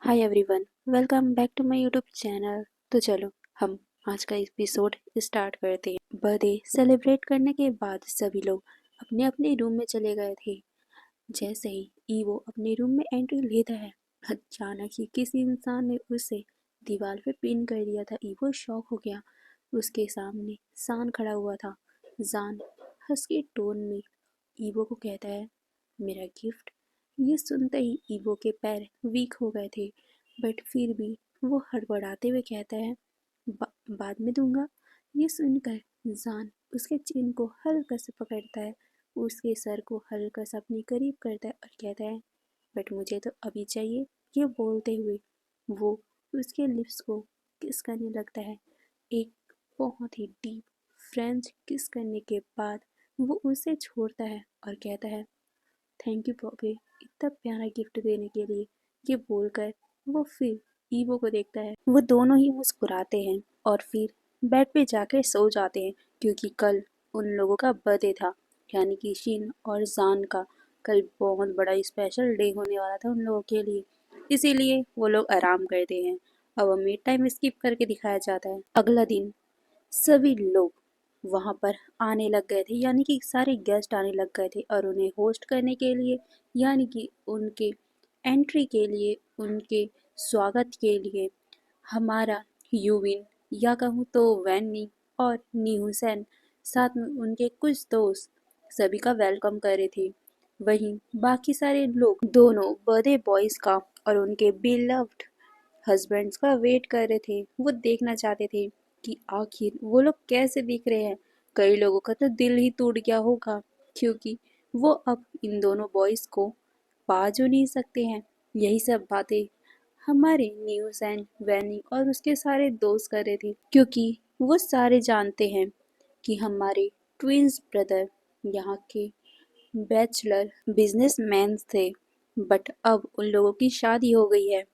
Hi everyone, welcome back to my YouTube channel. तो चलो हम आज का एपिसोड स्टार्ट करते हैं। बर्थडे सेलिब्रेट करने के बाद सभी लोग अपने अपने रूम में चले गए थे। जैसे ही ईवो अपने रूम में एंट्री लेता है, अचानक ही किसी इंसान ने उसे दीवार पे पिन कर दिया था। ईवो शॉक हो गया। उसके सामने सान खड़ा हुआ था। जान हंसके टोन में ईवो को कहता है, मेरा गिफ्ट। ये सुनते ही ईवो के पैर वीक हो गए थे, बट फिर भी वो हड़बड़ाते हुए कहता है, बाद में दूंगा। ये सुनकर जान उसके चिन को हल्का से पकड़ता है, उसके सर को हल्का सा अपने करीब करता है और कहता है, बट मुझे तो अभी चाहिए। ये बोलते हुए वो उसके लिप्स को किस करने लगता है। एक बहुत ही डीप फ्रेंच किस करने के बाद वो उसे छोड़ता है और कहता है, थैंक यू बॉबी, इतना प्यारा गिफ्ट देने के लिए। ये बोलकर वो फिर ईवो को देखता है। वो दोनों ही मुस्कुराते हैं और फिर बेड पे जाकर सो जाते हैं, क्योंकि कल उन लोगों का बर्थडे था, यानी कि शिन और जान का। कल बहुत बड़ा स्पेशल डे होने वाला था उन लोगों के लिए, इसीलिए वो लोग आराम करते हैं। अब मिड टाइम स्किप करके दिखाया जाता है। अगला दिन सभी लोग वहाँ पर आने लग गए थे, यानी कि सारे गेस्ट आने लग गए थे और उन्हें होस्ट करने के लिए, यानी कि उनके एंट्री के लिए, उनके स्वागत के लिए हमारा यूविन, या कहूँ तो वैनी और न्यूसेन, साथ में उनके कुछ दोस्त सभी का वेलकम कर रहे थे। वहीं बाकी सारे लोग दोनों बर्थडे बॉयज़ का और उनके बिलव्ड हस्बैंड्स का वेट कर रहे थे। वो देखना चाहते थे कि आखिर वो लोग कैसे दिख रहे हैं। कई लोगों का तो दिल ही टूट गया होगा, क्योंकि वो अब इन दोनों बॉयज़ को पा जो नहीं सकते हैं। यही सब बातें हमारे न्यूज़ एंड वैनी और उसके सारे दोस्त कर रहे थे, क्योंकि वो सारे जानते हैं कि हमारे ट्विंस ब्रदर यहाँ के बैचलर बिजनेसमैन थे, बट अब उन लोगों की शादी हो गई है।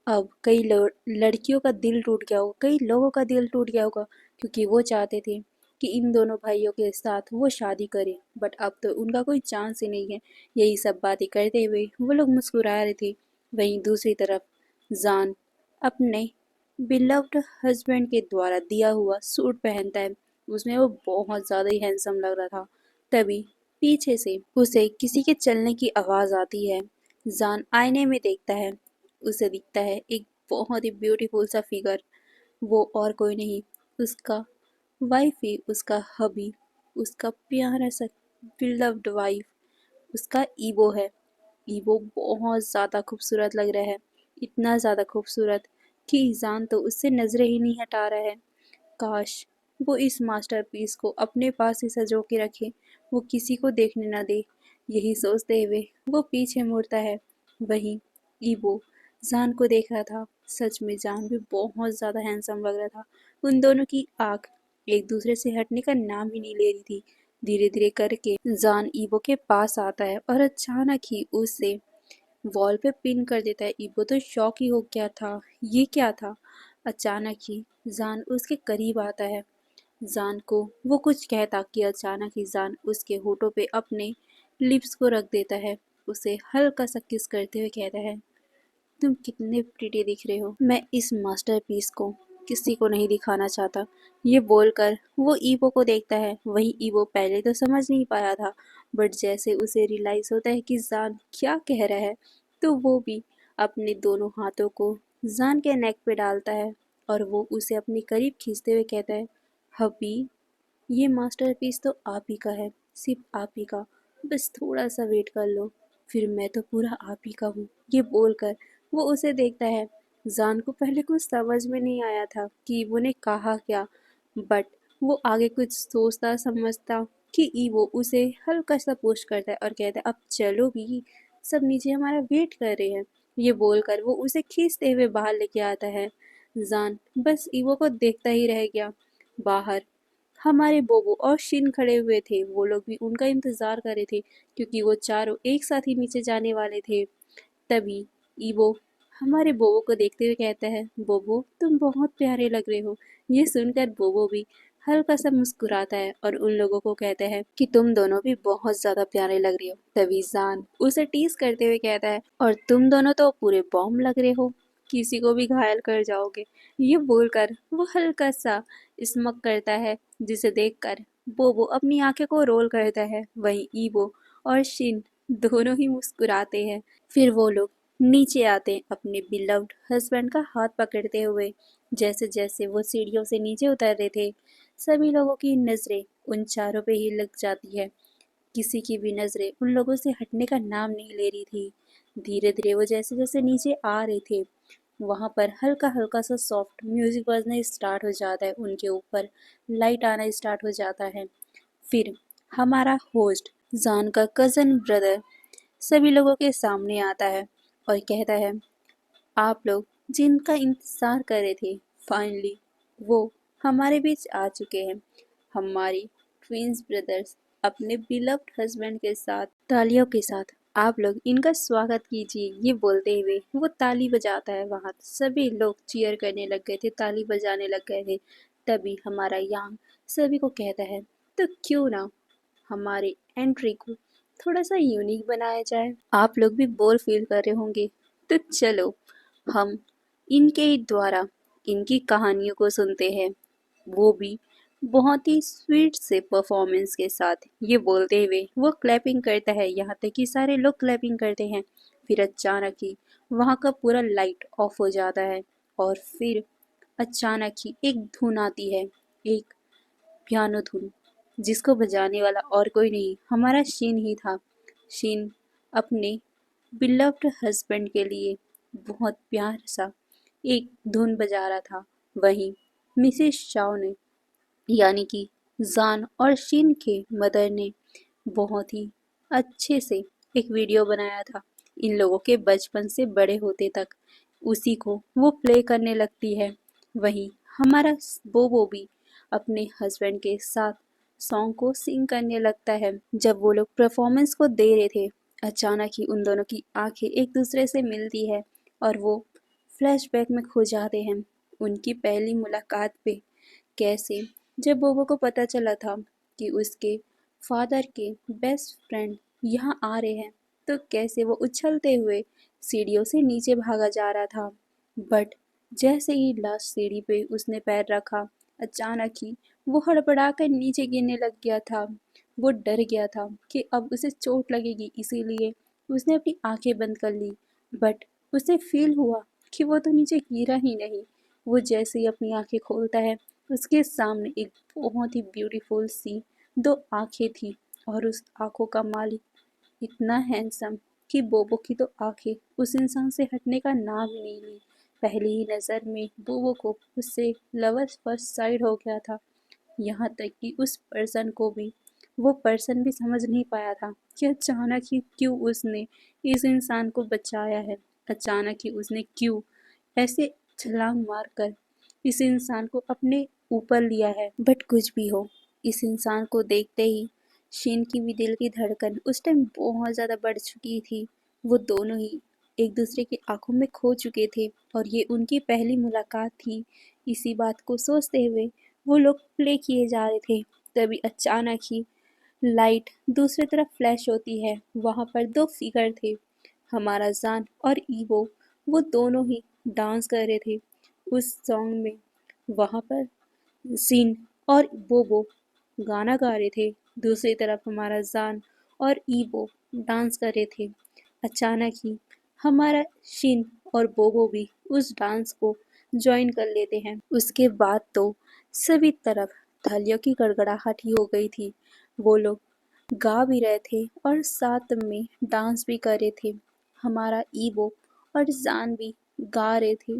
अब कई लड़कियों का दिल टूट गया होगा, कई लोगों का दिल टूट गया होगा, क्योंकि वो चाहते थे कि इन दोनों भाइयों के साथ वो शादी करे, बट अब तो उनका कोई चांस ही नहीं है। यही सब बातें करते हुए वो लोग मुस्कुरा रहे थे। वहीं दूसरी तरफ जान अपने बिलव्ड हस्बैंड के द्वारा दिया हुआ सूट पहनता है। उसमें वो बहुत ज़्यादा ही हैंडसम लग रहा था। तभी पीछे से उसे किसी के चलने की आवाज़ आती है। जान आईने में देखता है, उसे दिखता है एक बहुत ही ब्यूटीफुल सा फिगर। वो और कोई नहीं, उसका वाइफ ही, उसका हबी, उसका प्यारा सा बिलव्ड वाइफ, उसका ईवो है। ईवो बहुत ज़्यादा खूबसूरत लग रहा है, इतना ज़्यादा खूबसूरत कि जान तो उससे नज़रें ही नहीं हटा रहा है। काश वो इस मास्टरपीस को अपने पास ही सजो के रखे, वो किसी को देखने ना दे। यही सोचते हुए वो पीछे मुड़ता है। वहीं ईवो जान को देख रहा था। सच में जान भी बहुत ज़्यादा हैंडसम लग रहा था। उन दोनों की आँख एक दूसरे से हटने का नाम ही नहीं ले रही थी। धीरे धीरे करके जान ईवो के पास आता है और अचानक ही उसे वॉल पे पिन कर देता है। ईवो तो शॉक ही हो गया था, ये क्या था। अचानक ही जान उसके करीब आता है। जान को वो कुछ कहता कि अचानक ही जान उसके होठों पे अपने लिप्स को रख देता है। उसे हल्का सा किस करते हुए कहता है, तुम कितने प्रिटी दिख रहे हो। मैं इस मास्टरपीस को किसी को नहीं दिखाना चाहता। ये बोलकर वो ईवो को देखता है। वही ईवो पहले तो समझ नहीं पाया था, बट जैसे उसे रियलाइज होता है कि जान क्या कह रहा है, तो वो भी अपने दोनों हाथों को जान के नेक पे डालता है और वो उसे अपने करीब खींचते हुए कहता है, हबी, ये मास्टरपीस तो आप ही का है, सिर्फ आप ही का। बस थोड़ा सा वेट कर लो, फिर मैं तो पूरा आप ही का हूँ। ये बोलकर वो उसे देखता है। जान को पहले कुछ समझ में नहीं आया था कि ईवो ने कहा क्या, बट वो आगे कुछ सोचता समझता कि ईवो उसे हल्का सा पुश करता है और कहता है, अब चलो भी, सब नीचे हमारा वेट कर रहे हैं। ये बोलकर वो उसे खींचते हुए बाहर लेके आता है। जान बस ईवो को देखता ही रह गया। बाहर हमारे बोबो और शिन खड़े हुए थे। वो लोग भी उनका इंतजार कर रहे थे, क्योंकि वो चारों एक साथ ही नीचे जाने वाले थे। तभी ईवो हमारे बोबो को देखते हुए कहता है, बोबो तुम बहुत प्यारे लग रहे हो। ये सुनकर बोबो भी हल्का सा मुस्कुराता है और उन लोगों को कहता है कि तुम दोनों भी बहुत ज्यादा प्यारे लग रहे हो। तभी जान उसे टीज करते हुए कहता है, और तुम दोनों तो पूरे बॉम्ब लग रहे हो। किसी को भी घायल कर जाओगे। ये बोलकर वो हल्का सा स्मक करता है, जिसे देखकर बोबो अपनी आंखें को रोल करता है। वहीं ईबो और शिन दोनों ही मुस्कुराते हैं। फिर वो लोग नीचे आते हैं अपने बिलव्ड हस्बैंड का हाथ पकड़ते हुए। जैसे जैसे वो सीढ़ियों से नीचे उतर रहे थे, सभी लोगों की नजरें उन चारों पे ही लग जाती है। किसी की भी नजरें उन लोगों से हटने का नाम नहीं ले रही थी। धीरे धीरे वो जैसे जैसे नीचे आ रहे थे, वहां पर हल्का हल्का सा सॉफ्ट म्यूजिक बजना स्टार्ट हो जाता है। उनके ऊपर लाइट आना स्टार्ट हो जाता है। फिर हमारा होस्ट जान का कजन ब्रदर सभी लोगों के सामने आता है और कहता है, आप लोग जिनका इंतजार कर रहे थे, फाइनली वो हमारे बीच आ चुके हैं। हमारी ट्विंस ब्रदर्स अपने बिलव्ड हस्बैंड के साथ तालियों के साथ आप लोग इनका स्वागत कीजिए। ये बोलते हुए वो ताली बजाता है। वहां सभी लोग चीयर करने लग गए थे, ताली बजाने लग गए थे। तभी हमारा यांग सभी को कहता है, तो क्यों ना हमारे एंट्री को थोड़ा सा यूनिक बनाया जाए। आप लोग भी बोर फील कर रहे होंगे, तो चलो हम इनके द्वारा इनकी कहानियों को सुनते हैं, वो भी बहुत ही स्वीट से परफॉर्मेंस के साथ। ये बोलते हुए वो क्लैपिंग करता है, यहाँ तक कि सारे लोग क्लैपिंग करते हैं। फिर अचानक ही वहाँ का पूरा लाइट ऑफ हो जाता है और फिर अचानक ही एक धुन आती है, एक पियानो धुन, जिसको बजाने वाला और कोई नहीं हमारा शीन ही था। शीन अपने बिलव्ड हस्बैंड के लिए बहुत प्यार सा एक धुन बजा रहा था। वहीं मिसेस शाओ ने, यानी कि जान और शीन के मदर ने, बहुत ही अच्छे से एक वीडियो बनाया था इन लोगों के बचपन से बड़े होते तक। उसी को वो प्ले करने लगती है। वहीं हमारा बोबो भी अपने हस्बैंड के साथ सॉन्ग को सिंग करने लगता है। जब वो लोग परफॉर्मेंस को दे रहे थे, अचानक ही उन दोनों की आंखें एक दूसरे से मिलती है और वो फ्लैशबैक में खो जाते हैं उनकी पहली मुलाकात पे। कैसे जब बोबो को पता चला था कि उसके फादर के बेस्ट फ्रेंड यहाँ आ रहे हैं, तो कैसे वो उछलते हुए सीढ़ियों से नीचे भागा जा रहा था। बट जैसे ही लास्ट सीढ़ी पे उसने पैर रखा, अचानक ही वो हड़बड़ाकर नीचे गिरने लग गया था। वो डर गया था कि अब उसे चोट लगेगी, इसीलिए उसने अपनी आंखें बंद कर ली। बट उसे फील हुआ कि वो तो नीचे गिरा ही नहीं। वो जैसे ही अपनी आंखें खोलता है, उसके सामने एक बहुत ही ब्यूटीफुल सी दो आंखें थी और उस आंखों का मालिक इतना हैंडसम कि बोबो की तो आंखें उस इंसान से हटने का नाम ही नहीं ली। पहली ही नज़र में बोबो को उससे लवर्स फर्स्ट साइड हो गया था। यहाँ तक कि उस पर्सन को भी, वो पर्सन भी समझ नहीं पाया था कि अचानक ही क्यों उसने इस इंसान को बचाया है। अचानक ही उसने क्यों ऐसे छलांग मारकर इस इंसान को अपने ऊपर लिया है। बट कुछ भी हो, इस इंसान को देखते ही शीन की भी दिल की धड़कन उस टाइम बहुत ज़्यादा बढ़ चुकी थी। वो दोनों ही एक दूसरे की आंखों में खो चुके थे और ये उनकी पहली मुलाकात थी। इसी बात को सोचते हुए वो लोग प्ले किए जा रहे थे। तभी अचानक ही लाइट दूसरी तरफ फ्लैश होती है। वहाँ पर दो फिगर थे, हमारा जान और ईवो। वो दोनों ही डांस कर रहे थे उस सॉन्ग में। वहाँ पर सीन और बोबो गाना गा रहे थे, दूसरी तरफ हमारा जान और ईवो डांस कर रहे थे। अचानक ही हमारा शिन और बोबो भी उस डांस को ज्वाइन कर लेते हैं। उसके बाद तो सभी तरफ तालियों की गड़गड़ाहट ही हो गई थी। वो लोग गा भी रहे थे और साथ में डांस भी कर रहे थे। हमारा ईवो और जान भी गा रहे थे।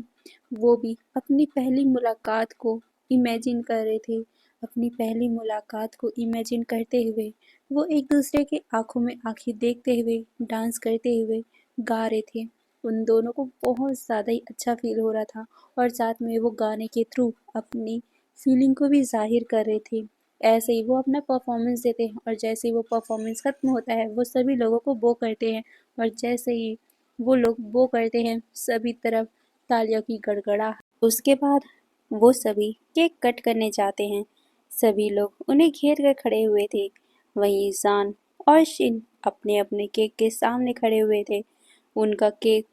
वो भी अपनी पहली मुलाकात को इमेजिन कर रहे थे। अपनी पहली मुलाकात को इमेजिन करते हुए वो एक दूसरे के आंखों में आंखें देखते हुए डांस करते हुए गा रहे थे। उन दोनों को बहुत ज़्यादा ही अच्छा फील हो रहा था और साथ में वो गाने के थ्रू अपनी फीलिंग को भी जाहिर कर रहे थे। ऐसे ही वो अपना परफॉर्मेंस देते हैं और जैसे ही वो परफॉर्मेंस खत्म होता है, वो सभी लोगों को बो करते हैं और जैसे ही वो लोग बो करते हैं, सभी तरफ तालियों की गड़गड़ाहट। उसके बाद वो सभी केक कट करने जाते हैं। सभी लोग उन्हें घेर कर खड़े हुए थे। वहीं जान और शिन अपने अपने केक के सामने खड़े हुए थे। उनका केक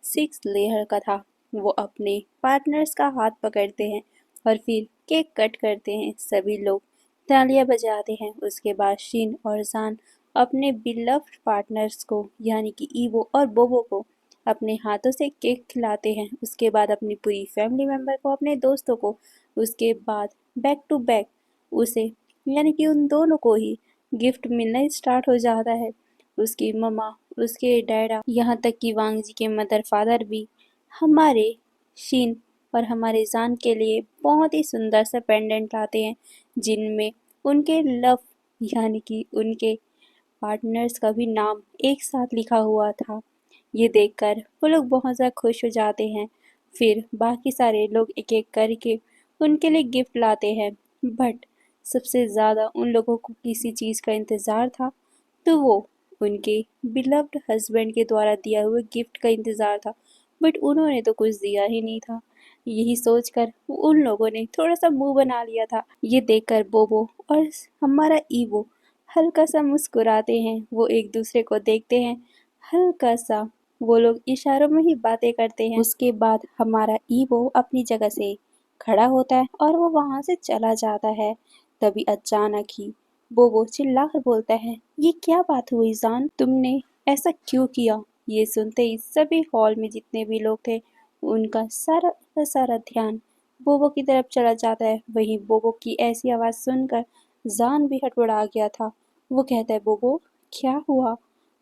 6 लेयर का था वो अपने पार्टनर्स का हाथ पकड़ते हैं और फिर केक कट करते हैं। सभी लोग तालियां बजाते हैं। उसके बाद शिन और जान अपने बिलव्ड पार्टनर्स को यानी कि ईवो और बोबो को अपने हाथों से केक खिलाते हैं। उसके बाद अपनी पूरी फैमिली मेम्बर को, अपने दोस्तों को, उसके बाद बैक टू बैक उसे यानी कि उन दोनों को ही गिफ्ट मिलना स्टार्ट हो जाता है। उसकी मम्मा, उसके डैडा, यहाँ तक कि वांग जी के मदर फादर भी हमारे शिन और हमारे जान के लिए बहुत ही सुंदर सा पेंडेंट लाते हैं, जिनमें उनके लव यानी कि उनके पार्टनर्स का भी नाम एक साथ लिखा हुआ था। ये देखकर वो लोग बहुत ज़्यादा खुश हो जाते हैं। फिर बाकी सारे लोग एक एक करके उनके लिए गिफ्ट लाते हैं, बट सबसे ज़्यादा उन लोगों को किसी चीज़ का इंतज़ार था, तो वो उनके बिलव्ड हस्बैंड के द्वारा दिया हुए गिफ्ट का इंतज़ार था, बट उन्होंने तो कुछ दिया ही नहीं था। यही सोचकर उन लोगों ने थोड़ा सा मुंह बना लिया था। ये देखकर बोबो और हमारा ईवो हल्का सा मुस्कुराते हैं। वो एक दूसरे को देखते हैं, हल्का सा वो लोग इशारों में ही बातें करते हैं। उसके बाद हमारा ईवो अपनी जगह से खड़ा होता है और वो वहां से चला जाता है। तभी अचानक ही बोबो चिल्लाकर बोलता है, ये क्या बात हुई जान, तुमने ऐसा क्यों किया? ये सुनते ही सभी हॉल में जितने भी लोग थे, उनका सारा का सारा ध्यान बोबो की तरफ चला जाता है। वहीं बोबो की ऐसी आवाज़ सुनकर जान भी हड़बड़ा गया था। वो कहता है, बोबो क्या हुआ?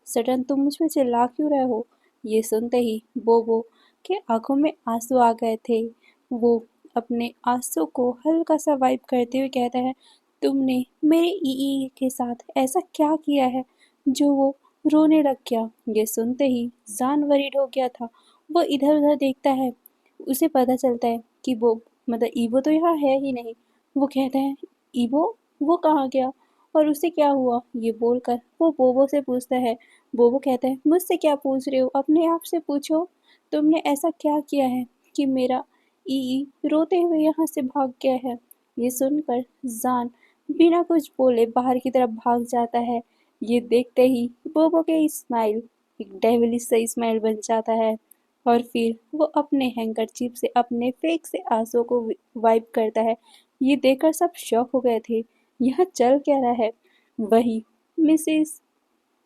सडन तुम मुझ पे चिल्ला क्यों रहे हो? ये सुनते ही बोबो के आंखों में आंसू आ गए थे। वो अपने आंसू को हल्का सा वाइप करते हुए कहता है, तुमने मेरे ईई के साथ ऐसा क्या किया है जो वो रोने लग गया? ये सुनते ही जान वरीड हो गया था। वो इधर उधर देखता है। उसे पता चलता है कि वो मतलब ईवो तो यहाँ है ही नहीं। वो कहता है, ईवो वो कहाँ गया और उसे क्या हुआ? ये बोलकर वो बोबो से पूछता है। बोबो कहता है, मुझसे क्या पूछ रहे हो, अपने आप से पूछो। तुमने ऐसा क्या किया है कि मेरा ई रोते हुए यहाँ से भाग गया है? ये सुनकर जान बिना कुछ बोले बाहर की तरफ भाग जाता है। ये देखते ही बोबो के स्माइल एक डेविलिश सा स्माइल बन जाता है और फिर वो अपने हैंकरचीफ से अपने फेक से आंसू को वाइप करता है। ये देखकर सब शॉक हो गए थे, यहाँ चल क्या रहा है? वही मिसेस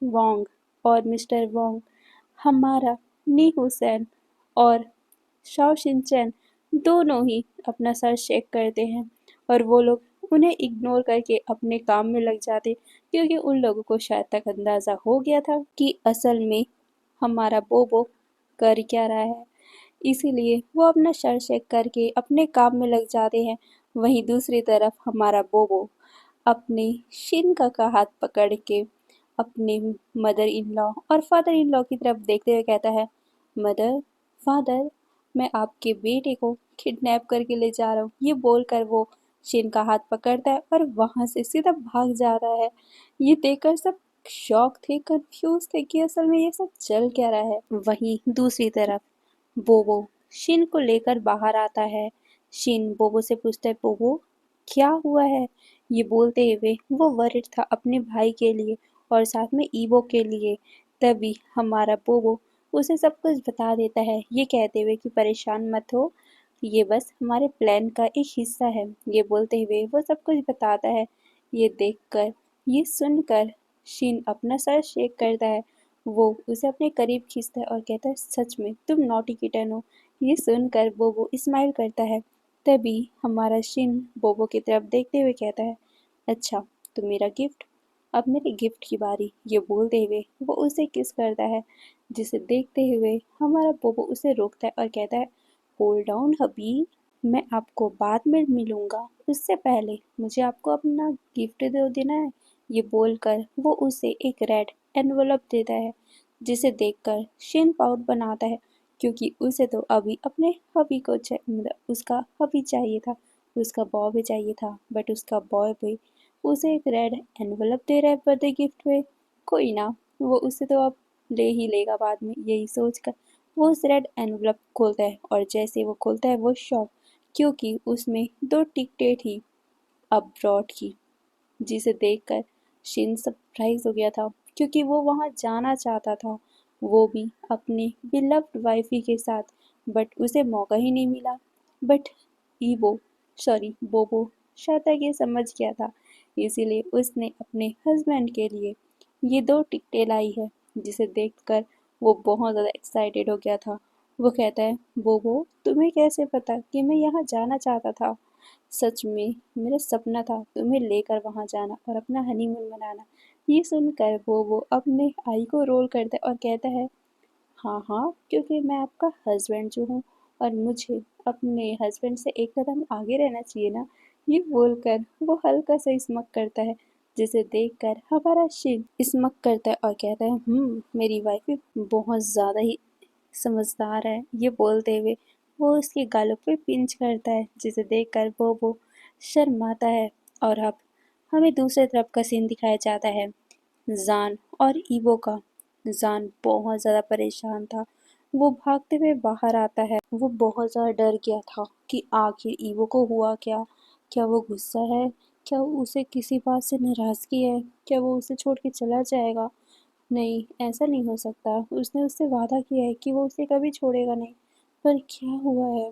वोंग और मिस्टर वोंग हमारा नी हुसैन और शाओ शिनचैन दोनों ही अपना सर शेक करते हैं और वो लोग उन्हें इग्नोर करके अपने काम में लग जाते, क्योंकि उन लोगों को शायद तक अंदाज़ा हो गया था कि असल में हमारा बोबो कर क्या रहा है। इसीलिए वो अपना सर शेक करके अपने काम में लग जाते हैं। वहीं दूसरी तरफ हमारा बोबो अपने शिनका का हाथ पकड़ के अपने मदर इन लॉ और फादर इन लॉ की तरफ देखते हुए कहता है, मदर, फादर, मैं आपके बेटे को किडनैप करके ले जा रहा हूँ। ये बोलकर वो शिन का हाथ पकड़ता है और वहां से सीधा भाग जाता है। ये देखकर सब शॉक थे, कंफ्यूज थे कि असल में ये सब चल क्या रहा है। वहीं दूसरी तरफ बोबो शिन को लेकर बाहर आता है। शिन बोबो से पूछता है, बोबो क्या हुआ है? ये बोलते हुए वो वरिड था अपने भाई के लिए और साथ में ईवो के लिए। तभी हमारा बोबो उसे सब कुछ बता देता है, ये कहते हुए कि परेशान मत हो, ये बस हमारे प्लान का एक हिस्सा है। ये बोलते हुए वो सब कुछ बताता है। ये देखकर, ये सुनकर शिन अपना सर शेक करता है। वो उसे अपने करीब खींचता है और कहता है, सच में तुम नॉटी किटन हो। ये सुनकर बोबो स्माइल करता है। तभी हमारा शिन बोबो की तरफ देखते हुए कहता है, अच्छा तो मेरा गिफ्ट, अब मेरे गिफ्ट की बारी। ये बोलते हुए वो उसे किस करता है, जिसे देखते हुए हमारा बोबो उसे रोकता है और कहता है, होल्ड डाउन हबी, मैं आपको बाद में मिलूंगा, उससे पहले मुझे आपको अपना गिफ्ट दे देना है। ये बोलकर वो उसे एक रेड एनवलप देता है, जिसे देखकर शिन पाउट बनाता है, क्योंकि उसे तो अभी अपने हबी को मतलब उसका हबी चाहिए था, उसका बॉय भी चाहिए था, बट उसका बॉय भी उसे एक रेड एनवलप दे रहा है बर्थडे गिफ्ट में। कोई ना, वो उसे तो अब ले ही लेगा बाद में। यही सोचकर वो उस रेड एनवलप खोलता है और जैसे वो खोलता है वो शॉक, क्योंकि उसमें 2 टिकटें थी अब्रॉड की, जिसे देखकर शिन सरप्राइज हो गया था, क्योंकि वो वहां जाना चाहता था, वो भी अपने बिलव्ड वाइफी के साथ बट उसे मौका ही नहीं मिला। बट ईवो बोबो शायद तक ये समझ गया था, इसीलिए उसने अपने हस्बैंड के लिए ये दो टिकटें लाई है, जिसे देखकर वो बहुत ज़्यादा एक्साइटेड हो गया था। वो कहता है, बोबो तुम्हें कैसे पता कि मैं यहाँ जाना चाहता था? सच में मेरा सपना था तुम्हें लेकर वहाँ जाना और अपना हनीमून मनाना। ये सुनकर वो अपने आई को रोल करता है और कहता है, हाँ हाँ, क्योंकि मैं आपका हस्बैंड जो हूँ और मुझे अपने हस्बैंड से एक कदम आगे रहना चाहिए ना। ये बोलकर वो हल्का सा स्मक करता है, जिसे देखकर हमारा शिव स्मक करता है और कहता है, मेरी वाइफ भी बहुत ज़्यादा ही समझदार है। ये बोलते हुए वो उसके गालों पे पिंच करता है, जिसे देखकर वो शर्माता है। और अब हमें दूसरी तरफ का सीन दिखाया जाता है, जान और ईवो का। जान बहुत ज़्यादा परेशान था। वो भागते हुए बाहर आता है। वो बहुत ज़्यादा डर गया था कि आखिर ईवो को हुआ क्या। क्या वो गुस्सा है? क्या उसे किसी बात से नाराज़गी है? क्या वो उसे छोड़ के चला जाएगा? नहीं, ऐसा नहीं हो सकता। उसने उससे वादा किया है कि वो उसे कभी छोड़ेगा नहीं। पर क्या हुआ है?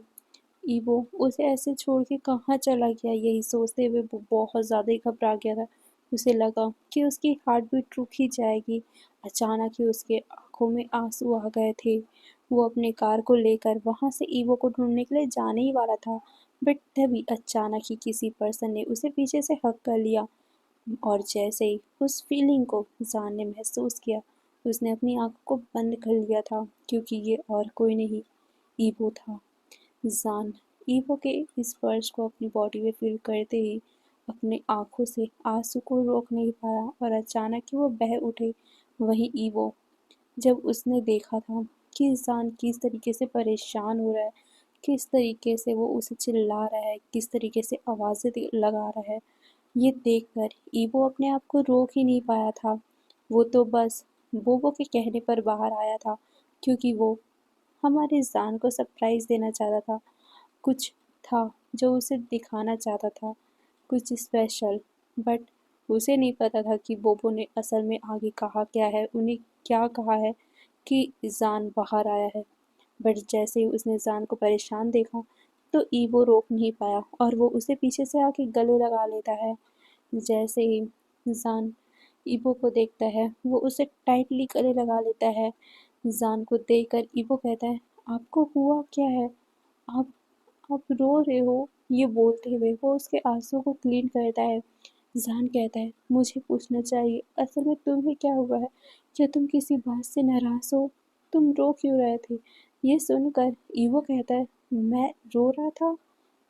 ईवो उसे ऐसे छोड़ के कहाँ चला गया, यही सोचते हुए वो बहुत ज़्यादा ही घबरा गया था। उसे लगा कि उसकी हार्ट बीट रुक ही जाएगी। अचानक ही उसके आंखों में आंसू आ गए थे। वो अपने कार को लेकर वहाँ से ईवो को ढूंढने के लिए जाने ही वाला था, बट तभी अचानक ही किसी पर्सन ने उसे पीछे से हक कर लिया। और जैसे ही उस फीलिंग को जान ने महसूस किया, उसने अपनी आंखों को बंद कर लिया था, क्योंकि ये और कोई नहीं, ईवो था। जान ईवो के इस स्पर्श को अपनी बॉडी में फील करते ही अपने आंखों से आंसू को रोक नहीं पाया और अचानक ही वो बह उठे। वहीं ईवो, जब उसने देखा था कि जान किस तरीके से परेशान हो रहा है, किस तरीके से वो उसे चिल्ला रहा है, किस तरीके से आवाज़ें लगा रहा है, ये देखकर ईवो अपने आप को रोक ही नहीं पाया था। वो तो बस बोबो के कहने पर बाहर आया था, क्योंकि वो हमारे जान को सरप्राइज़ देना चाहता था। कुछ था जो उसे दिखाना चाहता था, कुछ स्पेशल। बट उसे नहीं पता था कि बोबो ने असल में आगे कहा क्या है, उन्हें क्या कहा है कि जान बाहर आया है। बट जैसे ही उसने जान को परेशान देखा, तो ईवो रोक नहीं पाया और वो उसे पीछे से आके गले लगा लेता है। जैसे ही जान ईवो को देखता है, वो उसे टाइटली गले लगा लेता है। जान को देखकर ईवो कहता है, आपको हुआ क्या है? आप आप रो रहे हो? ये बोलते हुए वो उसके आंसू को क्लीन करता है। जान कहता है, मुझे पूछना चाहिए, असल में तुम्हें क्या हुआ है? क्या तुम किसी बात से नाराज़ हो? तुम रो क्यों रहे थे? ये सुनकर ईवो कहता है, मैं रो रहा था?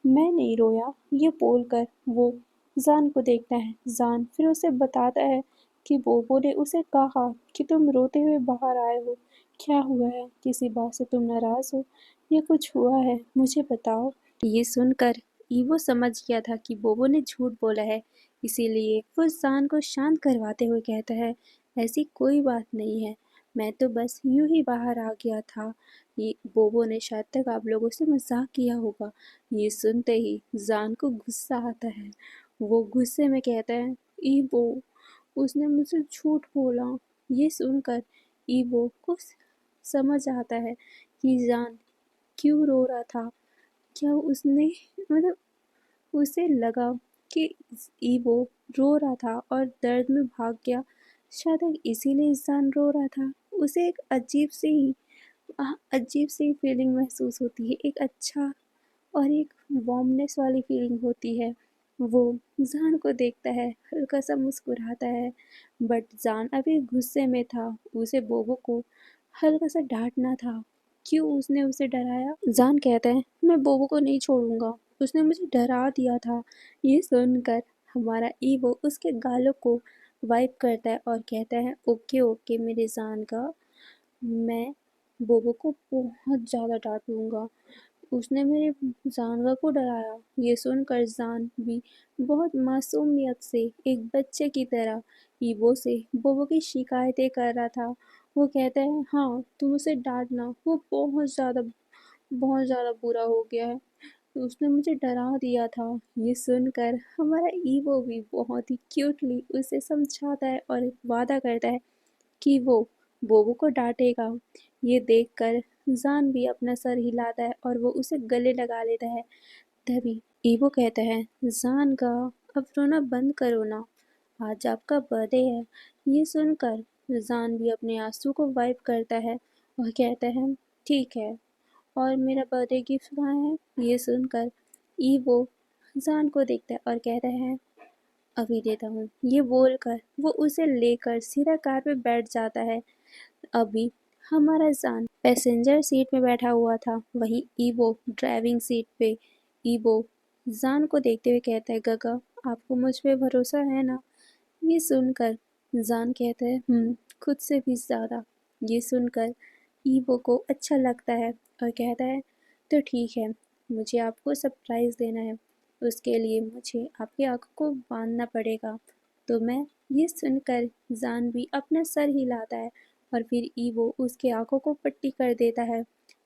मैं नहीं रोया। ये बोलकर वो जान को देखता है। जान फिर उसे बताता है कि बोबो ने उसे कहा कि तुम रोते हुए बाहर आए हो। क्या हुआ है? किसी बात से तुम नाराज़ हो या कुछ हुआ है? मुझे बताओ। ये सुनकर ईवो समझ गया था कि बोबो ने झूठ बोला है, इसीलिए वो जान को शांत करवाते हुए कहता है, ऐसी कोई बात नहीं है, मैं तो बस यूं ही बाहर आ गया था। ये बोबो ने शायद तक आप लोगों से मजाक किया होगा। ये सुनते ही जान को गुस्सा आता है। वो गुस्से में कहता है, ईवो उसने मुझसे झूठ बोला। ये सुनकर ईवो को समझ आता है कि जान क्यों रो रहा था। क्या उसने मतलब उसे लगा कि ईवो रो रहा था और दर्द में भाग गया, शायद इसीलिए इंसान रो रहा था। उसे एक अजीब सी फीलिंग महसूस होती है, एक अच्छा और एक वार्मनेस वाली फीलिंग होती है। वो जान को देखता है, हल्का सा मुस्कुराता है, बट जान अभी गुस्से में था। उसे बोबो को हल्का सा डांटना था। क्यों उसने उसे डराया? जान कहता है, मैं बोबो को नहीं छोड़ूंगा, उसने मुझे डरा दिया था। ये सुनकर हमारा ईवो उसके गालों को वाइप करता है और कहता है, ओके ओके मेरे जान का, मैं बोबो को बहुत ज़्यादा डांटूंगा, उसने मेरे जानवर को डराया। ये सुनकर जान भी बहुत मासूमियत से एक बच्चे की तरह ईवो से बोबो की शिकायतें कर रहा था। वो कहता है, हाँ तुम उसे डांटना, वो बहुत ज़्यादा बुरा हो गया है, उसने मुझे डरा दिया था। ये सुनकर हमारा ईवो भी बहुत ही क्यूटली उसे समझाता है और वादा करता है कि वो बोबो को डांटेगा। ये देखकर जान भी अपना सर हिलाता है और वो उसे गले लगा लेता है। तभी ईवो कहता है, जान का अब रोना बंद करो ना, आज आपका बर्थडे है। ये सुनकर जान भी अपने आंसू को वाइप करता है और कहता है, ठीक है, और मेरा बर्थडे गिफ्ट कहाँ है? ये सुनकर ईवो जान को देखता है और कहता है, अभी देता हूँ। ये बोलकर वो उसे लेकर सीधा कार पे बैठ जाता है। अभी हमारा जान पैसेंजर सीट में बैठा हुआ था, वहीं ईवो ड्राइविंग सीट पे। ईवो जान को देखते हुए कहता है, गगा, आपको मुझ पे भरोसा है ना? ये सुनकर जान कहता है, खुद से भी ज़्यादा। ये सुनकर ईवो को अच्छा लगता है और कहता है, तो ठीक है, मुझे आपको सरप्राइज़ देना है, उसके लिए मुझे आपकी आंखों को बांधना पड़ेगा। तो मैं ये सुनकर जान भी अपना सर हिलाता है और फिर ईवो उसके आंखों को पट्टी कर देता है।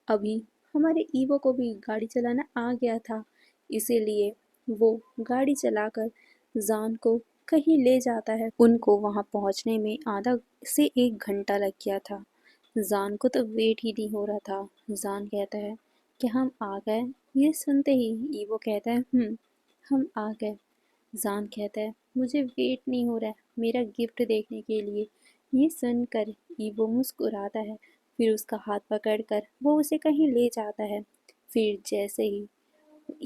अभी हमारे ईवो को भी गाड़ी चलाना आ गया था, इसीलिए वो गाड़ी चलाकर जान को कहीं ले जाता है। उनको वहाँ पहुँचने में आधा से 1 घंटा लग गया था। जान को तो वेट ही नहीं हो रहा था। जान कहता है कि हम आ गए। ये सुनते ही ईवो कहता है, हम आ गए। जान कहता है, मुझे वेट नहीं हो रहा है मेरा गिफ्ट देखने के लिए। ये सुनकर ईवो मुस्कुराता है, फिर उसका हाथ पकड़कर वो उसे कहीं ले जाता है। फिर जैसे ही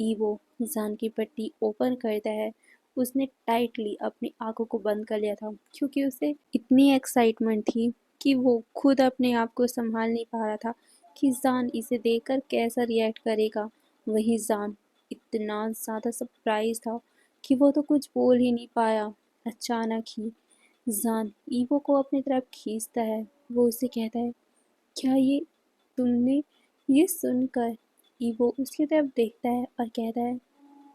ईवो जान की पट्टी ओपन करता है, उसने टाइटली अपनी आंखों को बंद कर लिया था, क्योंकि उसे इतनी एक्साइटमेंट थी कि वो खुद अपने आप को संभाल नहीं पा रहा था कि जान इसे देखकर कैसा रिएक्ट करेगा। वही जान इतना ज़्यादा सरप्राइज था कि वो तो कुछ बोल ही नहीं पाया। अचानक ही जान ईवो को अपनी तरफ खींचता है। वो उसे कहता है, क्या ये तुमने? ये सुनकर ईवो उसकी तरफ देखता है और कहता है,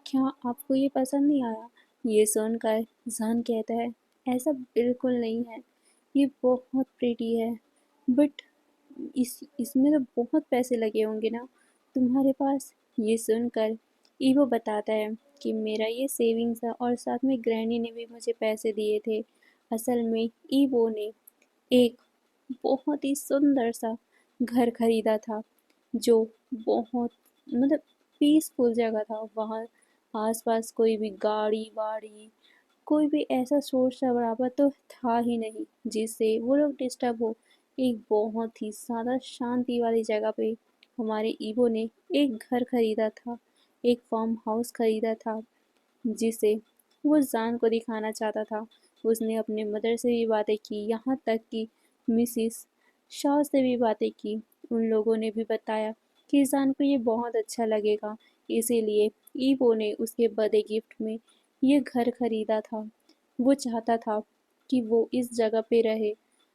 क्या आपको ये पसंद नहीं आया? ये सुनकर जान कहता है, ऐसा बिल्कुल नहीं है, ये बहुत प्रिटी है, बट इसमें तो बहुत पैसे लगे होंगे ना तुम्हारे पास? ये सुनकर ईवो बताता है कि मेरा ये सेविंग्स है और साथ में ग्रैनी ने भी मुझे पैसे दिए थे। असल में ईवो ने एक बहुत ही सुंदर सा घर खरीदा था, जो बहुत मतलब पीसफुल जगह था। वहाँ आसपास कोई भी गाड़ी वाड़ी, कोई भी ऐसा शोर शराबा तो था ही नहीं जिससे वो लोग डिस्टर्ब हो। एक बहुत ही ज़्यादा शांति वाली जगह पे हमारे ईवो ने एक घर खरीदा था, एक फार्म हाउस खरीदा था, जिसे वो जान को दिखाना चाहता था। उसने अपने मदर से भी बातें की, यहाँ तक कि मिसिस शॉ से भी बातें की। उन लोगों ने भी बताया कि जान को ये बहुत अच्छा लगेगा, इसीलिए ईवो ने उसके बर्थडे गिफ्ट में ये घर खरीदा था। वो चाहता था कि वो इस जगह पे रहे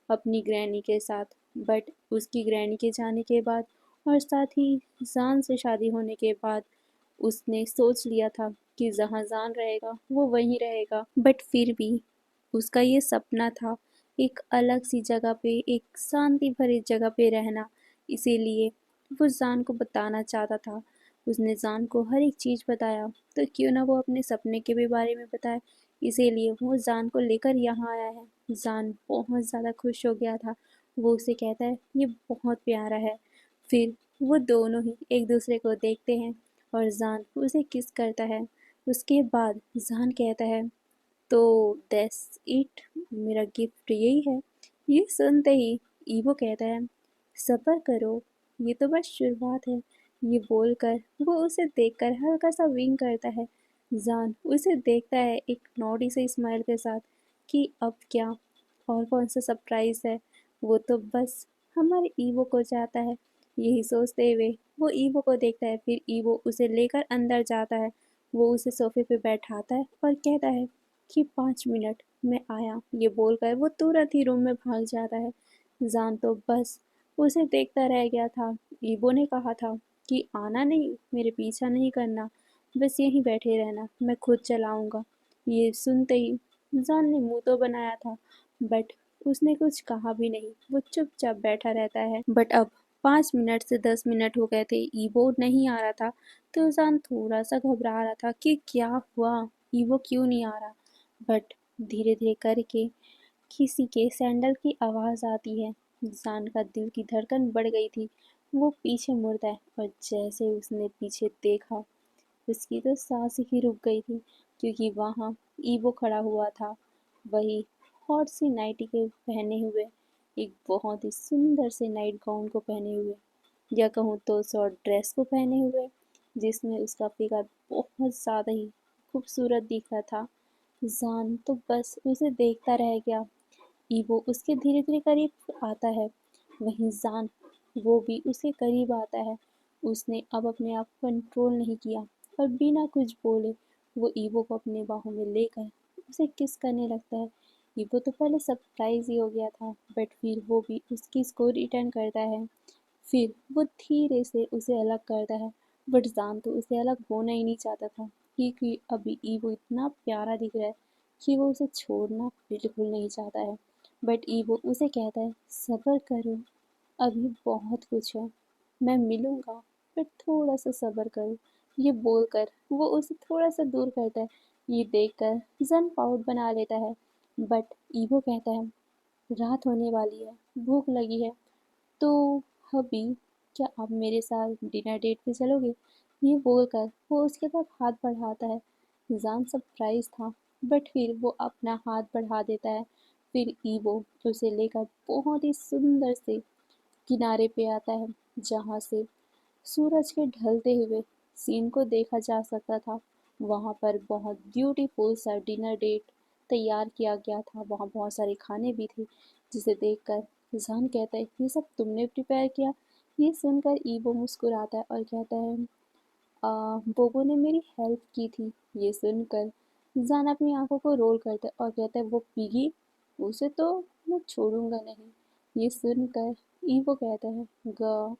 अपनी ग्रैनी के साथ, बट उसकी ग्रैनी के जाने के बाद और साथ ही जान से शादी होने के बाद उसने सोच लिया था कि जहाँ जान रहेगा वो वहीं रहेगा। बट फिर भी उसका ये सपना था एक अलग सी जगह पे, एक शांति भरी जगह पे रहना। इसीलिए वो जान को बताना चाहता था। उसने जान को हर एक चीज़ बताया, तो क्यों ना वो अपने सपने के भी बारे में बताए। इसीलिए वो जान को लेकर यहाँ आया है। जान बहुत ज़्यादा खुश हो गया था। वो उसे कहता है, ये बहुत प्यारा है। फिर वो दोनों ही एक दूसरे को देखते हैं और जान उसे किस करता है। उसके बाद जान कहता है, तो दैट्स इट, मेरा गिफ्ट यही है। ये सुनते ही ईवो कहता है, सब्र करो, ये तो बस शुरुआत है। ये बोलकर वो उसे देखकर हल्का सा विंक करता है। जान उसे देखता है एक नॉटी से स्माइल के साथ कि अब क्या और कौन सा सरप्राइज है। वो तो बस हमारे ईवो को चाहता है। यही सोचते हुए वो ईवो को देखता है, फिर ईवो उसे लेकर अंदर जाता है। वो उसे सोफे पे बैठाता है और कहता है कि 5 मिनट में आया। ये बोलकर वो तुरंत ही रूम में भाग जाता है। जान तो बस उसे देखता रह गया था। ईवो ने कहा था कि आना नहीं, मेरे पीछा नहीं करना, बस यहीं बैठे रहना, मैं खुद चलाऊंगा। ये सुनते ही जान ने मुंह तो बनाया था, बट उसने कुछ कहा भी नहीं। वो चुपचाप बैठा रहता है। बट अब 5 मिनट से 10 मिनट हो गए थे, ईवो नहीं आ रहा था। तो जान थोड़ा सा घबरा रहा था कि क्या हुआ, ईवो क्यों नहीं आ रहा। बट धीरे धीरे करके किसी के सैंडल की आवाज़ आती है। जान का दिल की धड़कन बढ़ गई थी। वो पीछे मुड़ता है और जैसे उसने पीछे देखा उसकी तो सांस ही रुक गई थी, क्योंकि वहाँ ईवो खड़ा हुआ था, वही हॉट सी नाइटी के पहने हुए, एक बहुत ही सुंदर से नाइट गाउन को पहने हुए, या कहूँ तो शॉर्ट ड्रेस को पहने हुए, जिसमें उसका फिगर बहुत ज़्यादा ही खूबसूरत दिख रहा था। जान तो बस उसे देखता रह गया। ईवो उसके धीरे धीरे करीब आता है, वहीं जान वो भी उसके करीब आता है। उसने अब अपने आप को कंट्रोल नहीं किया और बिना कुछ बोले वो ईवो को अपने बाहों में लेकर उसे किस करने लगता है। ईवो तो पहले सरप्राइज ही हो गया था, बट फिर वो भी उस किस को रिटर्न करता है। फिर वो धीरे से उसे अलग करता है, बट जान तो उसे अलग होना ही नहीं चाहता था, क्योंकि अभी ईवो इतना प्यारा दिख रहा है कि वो उसे छोड़ना बिल्कुल नहीं चाहता है। बट ईवो उसे कहता है सब्र करो, अभी बहुत कुछ है, मैं मिलूंगा, बट थोड़ा सा सब्र करो। ये बोलकर वो उसे थोड़ा सा दूर करता है। ये देखकर जन पाउट बना लेता है, बट ईवो कहता है रात होने वाली है, भूख लगी है, तो अभी क्या आप मेरे साथ डिनर डेट पे चलोगे? ये बोलकर वो उसके तरफ हाथ बढ़ाता है। जान सरप्राइज था, बट फिर वो अपना हाथ बढ़ा देता है। फिर ईवो उसे लेकर बहुत ही सुंदर से किनारे पे आता है, जहाँ से सूरज के ढलते हुए सीन को देखा जा सकता था। वहाँ पर बहुत ब्यूटीफुल सा डिनर डेट तैयार किया गया था, वहाँ बहुत सारे खाने भी थे, जिसे देखकर जान कहता है ये सब तुमने प्रिपेयर किया? ये सुनकर ईवो मुस्कुराता है और कहता है बोबो ने मेरी हेल्प की थी। ये सुनकर जान अपनी आंखों को रोल करता है और कहता है वो पिगी, उसे तो मैं छोड़ूंगा नहीं। ये सुनकर ईवो कहता है ग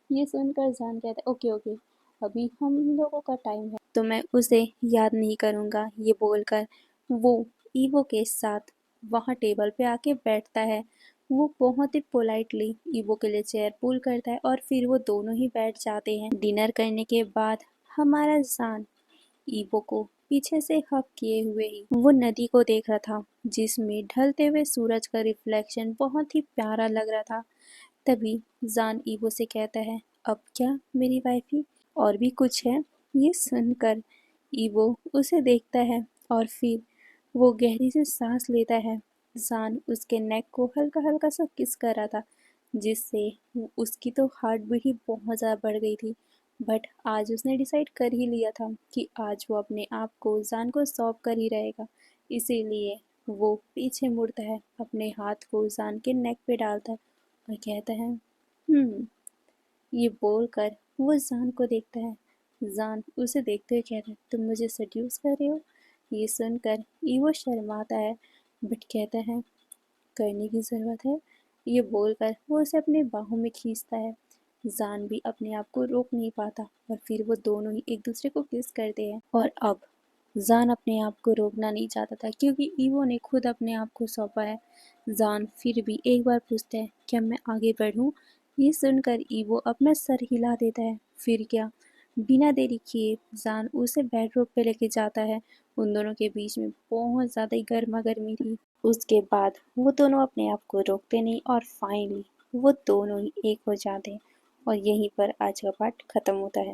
ये सुनकर जान कहता है ओके ओके, अभी हम लोगों का टाइम है तो मैं उसे याद नहीं करूँगा। ये बोलकर वो ईवो के साथ वहाँ टेबल पे आके बैठता है। वो बहुत ही पोलाइटली ईवो के लिए चेयर पुल करता है और फिर वो दोनों ही बैठ जाते हैं। डिनर करने के बाद हमारा जान ईवो को पीछे से हक किए हुए ही वो नदी को देख रहा था, जिसमें ढलते हुए सूरज का रिफ्लेक्शन बहुत ही प्यारा लग रहा था। तभी जान ईवो से कहता है अब क्या मेरी वाइफी, और भी कुछ है? ये सुनकर ईवो उसे देखता है और फिर वो गहरी से सांस लेता है। जान उसके नेक को हल्का हल्का सा किस कर रहा था, जिससे उसकी तो हार्ट बीट ही बहुत ज़्यादा बढ़ गई थी। बट आज उसने डिसाइड कर ही लिया था कि आज वो अपने आप को जान को सौंप कर ही रहेगा। इसीलिए वो पीछे मुड़ता है, अपने हाथ को जान के नेक पे डालता है और कहता है ये बोलकर वो जान को देखता है। जान उसे देखते हुए कहता है तुम मुझे सड्यूस कर रहे हो? ये सुनकर ईवो शर्माता है, बट कहता है करने की ज़रूरत है। ये बोलकर वो उसे अपने बाहों में खींचता है। जान भी अपने आप को रोक नहीं पाता और फिर वो दोनों ही एक दूसरे को किस करते हैं। और अब जान अपने आप को रोकना नहीं चाहता था, क्योंकि ईवो ने खुद अपने आप को सौंपा है। जान फिर भी एक बार पूछता है क्या मैं आगे बढ़ूं? ये सुनकर ईवो अपना सर हिला देता है। फिर क्या, बिना देरी किए जान उसे बेडरूम पे लेके जाता है। उन दोनों के बीच में बहुत ज़्यादा ही गर्मा गर्मी थी। उसके बाद वो दोनों अपने आप को रोकते नहीं और फाइनली वो दोनों ही एक हो जाते हैं। और यहीं पर आज का पार्ट खत्म होता है।